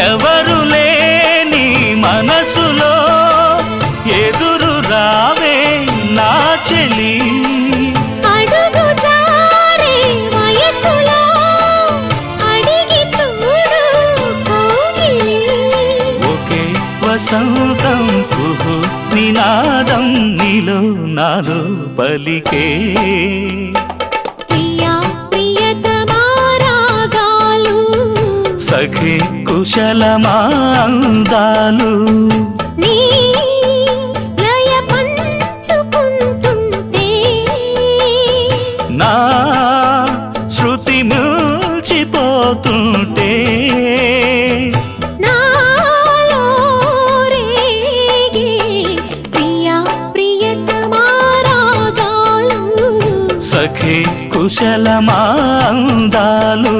ఎవరు లేని మనసులో ఎదురు రావే నా చెలి అడుగు జారే వయసులో అడిగి చూడు కౌగిలి ఒకే వసంతం కుహు నినాదం నీలో నాలో పలికే ప్రియా ప్రియతమా రాగాలు సఖి కుశలమా అందాలు నీ లయ పంచుకుంటుంటే నా శృతి మిల్చిపోతుంటే నాలో రేగే ప్రియా ప్రియతమా రాగాలు సఖి కుశలమా అందాలు